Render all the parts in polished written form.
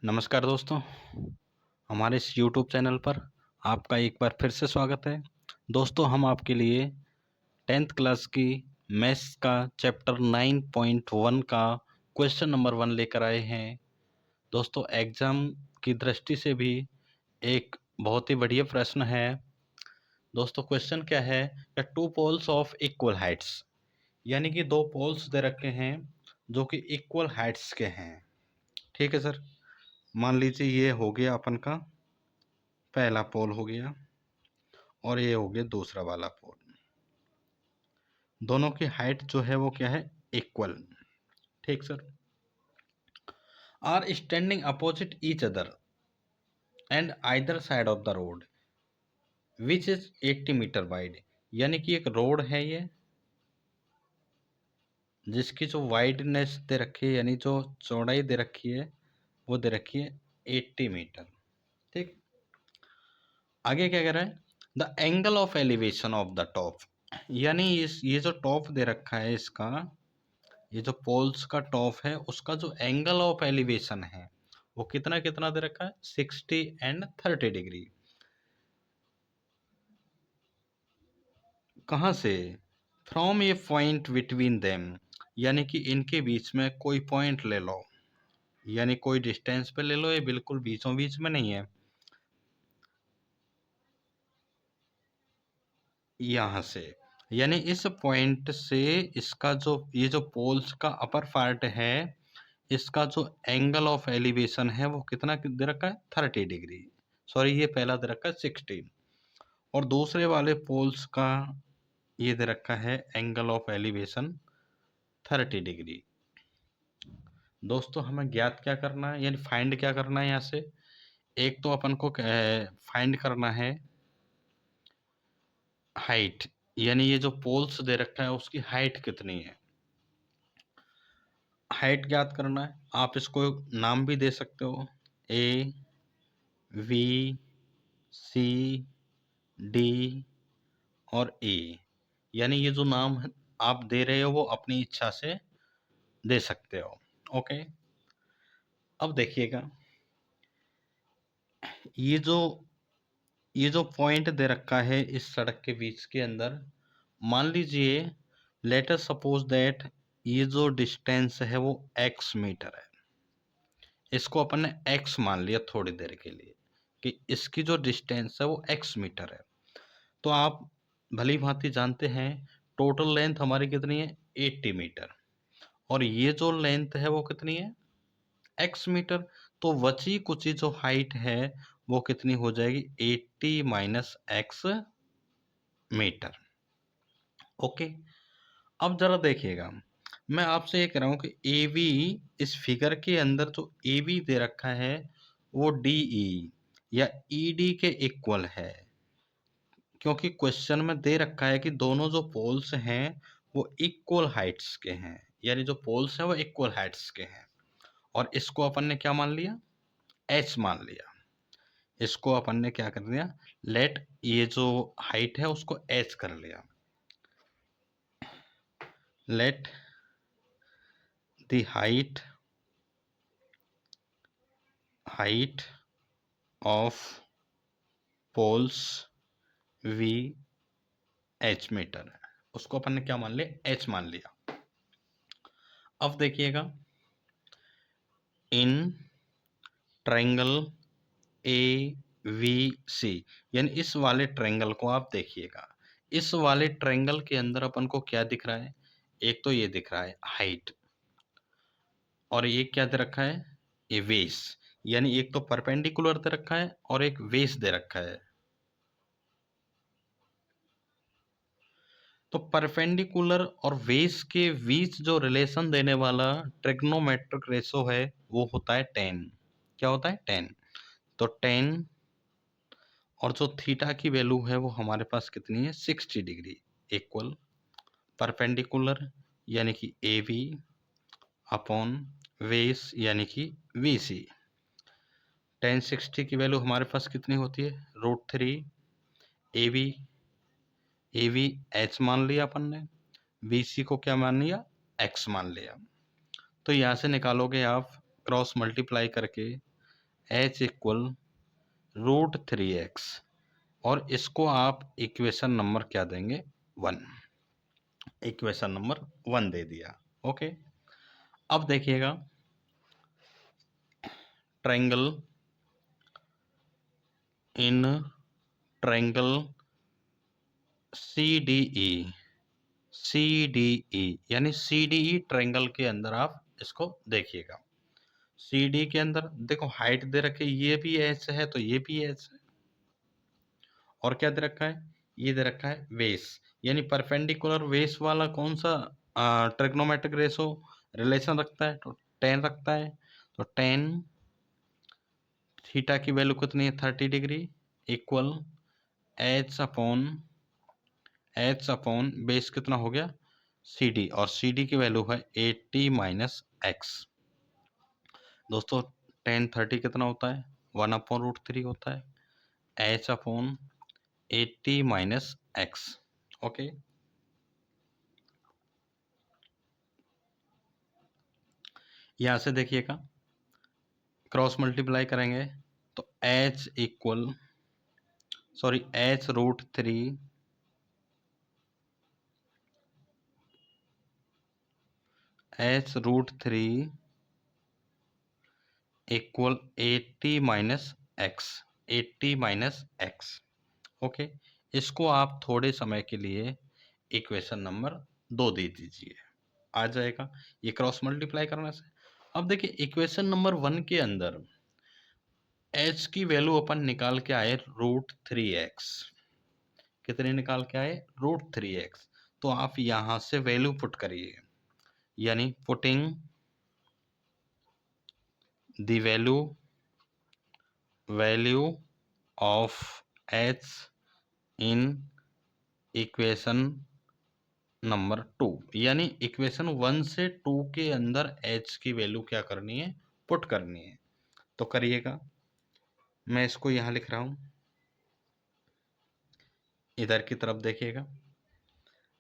नमस्कार दोस्तों, हमारे इस YouTube चैनल पर आपका एक बार फिर से स्वागत है। दोस्तों, हम आपके लिए 10th क्लास की मैथ्स का चैप्टर 9.1 का क्वेश्चन नंबर 1 लेकर आए हैं। दोस्तों, एग्ज़ाम की दृष्टि से भी एक बहुत ही बढ़िया प्रश्न है। दोस्तों, क्वेश्चन क्या है कि two poles of equal heights, यानी कि दो पोल्स दे रखे हैं जो कि इक्वल हाइट्स के हैं। ठीक है सर, मान लीजिए ये हो गया अपन का पहला पोल हो गया और ये हो गया दूसरा वाला पोल। दोनों की हाइट जो है वो क्या है, इक्वल। ठीक sir. Are standing opposite each other and either side of the road which is 80 metre wide, यानी कि एक रोड है ये जिसकी जो वाइडनेस दे रखी है, यानी जो चौड़ाई दे रखी है वो दे रखी है 80 मीटर। ठीक, आगे क्या कह रहा है, the angle of elevation of the top, यानी ये जो टॉप दे रखा है इसका, ये जो पोल्स का टॉप है उसका जो एंगल ऑफ एलिवेशन है वो कितना कितना दे रखा है, 60 एंड 30 डिग्री। कहाँ से, from A point between them, यानी कि इनके बीच में कोई पॉइंट ले लो, यानी कोई डिस्टेंस पे ले लो, ये बिल्कुल बीचों बीच में नहीं है। यहाँ से, यानी इस पॉइंट से इसका जो ये जो पोल्स का अपर पार्ट है इसका जो एंगल ऑफ एलिवेशन है वो कितना दे रखा है, 30 डिग्री। सॉरी, ये पहला दे रखा है 60, और दूसरे वाले पोल्स का ये दे रखा है एंगल ऑफ एलिवेशन 30 डिग्री। दोस्तों, हमें ज्ञात क्या करना है, यानी फाइंड क्या करना है यहाँ से। एक तो अपन को फाइंड करना है हाइट, यानी ये जो पोल्स दे रखा है उसकी हाइट कितनी है। हाइट ज्ञात करना है, आप इसको नाम भी दे सकते हो, ए वी सी डी और ए, यानी ये जो नाम आप दे रहे हो वो अपनी इच्छा से दे सकते हो। ओके, अब देखिएगा, ये जो ये जो पॉइंट दे रखा है इस सड़क के बीच के अंदर, मान लीजिए लेट अस सपोज दैट ये जो डिस्टेंस है वो x मीटर है। इसको अपन ने x मान लिया थोड़ी देर के लिए कि इसकी जो डिस्टेंस है वो x मीटर है। तो आप भली भांति जानते हैं टोटल लेंथ हमारी कितनी है, 80 मीटर, और ये जो लेंथ है वो कितनी है, x मीटर। तो बची कुची जो हाइट है वो कितनी हो जाएगी, 80 माइनस x मीटर। ओके, अब जरा देखिएगा, मैं आपसे ये कह रहा हूँ कि ए बी, इस फिगर के अंदर जो ए बी दे रखा है वो डी ई या ई डी के इक्वल है, क्योंकि क्वेश्चन में दे रखा है कि दोनों जो पोल्स हैं वो इक्वल हाइट्स के हैं, यानी जो पोल्स हैं वो इक्वल हाइट्स के हैं। और इसको अपन ने क्या मान लिया, एच मान लिया। इसको अपन ने क्या कर दिया, लेट ये जो हाइट है उसको एच कर लिया। Let the height of poles be H metre है, उसको अपन ने क्या मान लिया, एच मान लिया। अब देखिएगा, इन ट्रायंगल ए वी सी, यानी इस वाले ट्रायंगल को आप देखिएगा, इस वाले ट्रायंगल के अंदर अपन को क्या दिख रहा है, एक तो ये दिख रहा है हाइट, और ये क्या दे रखा है, ये बेस, यानी एक तो परपेंडिकुलर दे रखा है और एक बेस दे रखा है। तो परपेंडिकुलर और बेस के बीच जो रिलेशन देने वाला ट्रिग्नोमेट्रिक रेशो है वो होता है 10। क्या होता है, 10। तो 10 और जो थीटा की वैल्यू है वो हमारे पास कितनी है, 60 डिग्री, इक्वल परपेंडिकुलर यानी कि ए बी अपॉन बेस यानी कि वी सी। 1060 की वैल्यू हमारे पास कितनी होती है, √3। ए बी एच मान लिया अपन ने, बी सी को क्या मान लिया, एक्स मान लिया। तो यहाँ से निकालोगे आप क्रॉस मल्टीप्लाई करके, h इक्वल √3x, और इसको आप इक्वेशन नंबर क्या देंगे, 1। इक्वेशन नंबर 1 दे दिया। ओके, अब देखिएगा ट्रायंगल इन ट्रायंगल CDE यानी CDE ट्रायंगल के अंदर आप इसको देखिएगा। CD के अंदर देखो हाइट दे रखी है, ये भी h है तो ये भी h है, और क्या दे रखा है, ये दे रखा है बेस, यानी परपेंडिकुलर बेस वाला कौन सा ट्रिग्नोमेट्रिक रेशो रिलेशन रखता है, तो 10 रखता है। तो 10 थीटा की वैल्यू कितनी है, 30 degree, equal H upon base कितना हो गया, CD, और CD की वैल्यू है 80 माइनस एक्स। दोस्तों 10 30 कितना होता है, 1/√3 होता है, H upon 80 minus x. Okay, यहाँ से देखिएगा क्रॉस मल्टीप्लाई करेंगे तो H √3 equal 80 minus x, 80 minus x. Okay, इसको आप थोड़े समय के लिए इक्वेशन नंबर 2 दे दीजिए, आ जाएगा ये क्रॉस मल्टीप्लाई करने से। अब देखिए इक्वेशन नंबर 1 के अंदर h की वैल्यू अपन निकाल के आए √3x, कितने निकाल के आए, √3x। तो आप यहां से वैल्यू पुट करिए, यानी putting the value of h in equation number 2, यानी इक्वेशन 1 से 2 के अंदर h की वैल्यू क्या करनी है, पुट करनी है। तो करिएगा, मैं इसको यहां लिख रहा हूं, इधर की तरफ देखिएगा।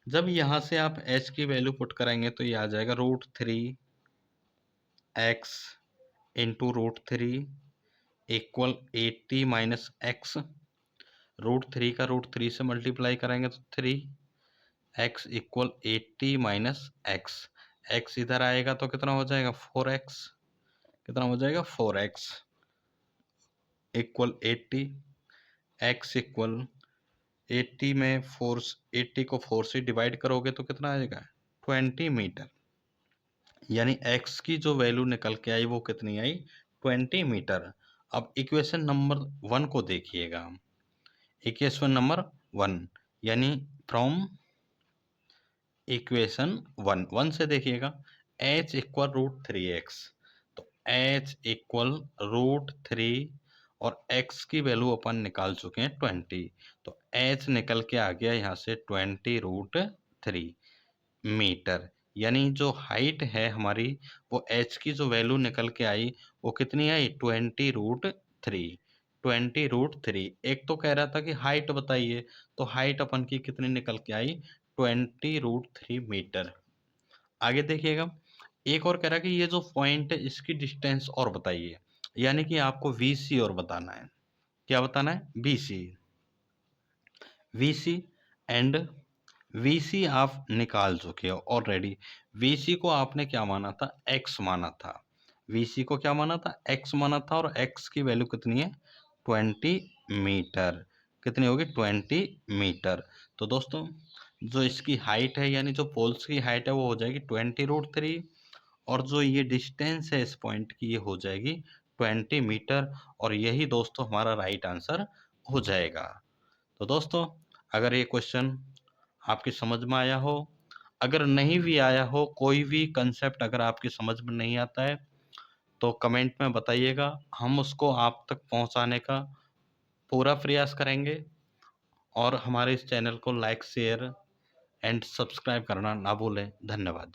जब यहां से आप h की वैल्यू पुट करेंगे तो ये आ जाएगा √3x into √3 equal 80 minus x. √3 का √3 से मल्टीप्लाई करेंगे तो 3x equal 80 minus x. X इधर आएगा तो कितना हो जाएगा, 4x, कितना हो जाएगा, 4x इक्वल 80, x इक्वल 80 में 80 को 4 से डिवाइड करोगे तो कितना आएगा, 20 मीटर, यानी x की जो वैल्यू निकल के आई वो कितनी आई, 20 मीटर। अब इक्वेशन नंबर 1 को देखिएगा, इक्वेशन नंबर 1 यानी फ्रॉम इक्वेशन 1 से देखिएगा h इक्वल √3x, तो h इक्वल √3 और x की वैल्यू अपन निकाल चुके हैं 20, तो h निकल के आ गया यहाँ से 20√3 मीटर, यानी जो हाइट है हमारी वो h की जो वैल्यू निकल के आई वो कितनी आई, 20√3। एक तो कह रहा था कि हाइट बताइए, तो हाइट अपन की कितनी निकल के आई, 20√3 मीटर। आगे देखिएगा, एक और कह रहा है कि ये जो पॉइंट है इसकी डिस्टेंस और बताइए, यानी कि आपको VC और बताना है, क्या बताना है, VC एंड VC आप निकाल चुके हो ऑलरेडी। VC को आपने क्या माना था, x माना था, VC को क्या माना था, x माना था, और x की वैल्यू कितनी है, 20 मीटर, कितनी होगी, 20 मीटर। तो दोस्तों जो इसकी हाइट है यानी जो पोल्स की हाइट है वो हो जाएगी 20√3, और जो ये डिस्टेंस है इस पॉइंट की ये हो जाएगी 20 मीटर, और यही दोस्तों हमारा राइट आंसर हो जाएगा। तो दोस्तों अगर ये क्वेश्चन आपकी समझ में आया हो, अगर नहीं भी आया हो, कोई भी कंसेप्ट अगर आपकी समझ में नहीं आता है तो कमेंट में बताइएगा, हम उसको आप तक पहुंचाने का पूरा प्रयास करेंगे। और हमारे इस चैनल को लाइक शेयर एंड सब्सक्राइब करना ना भूलें। धन्यवाद।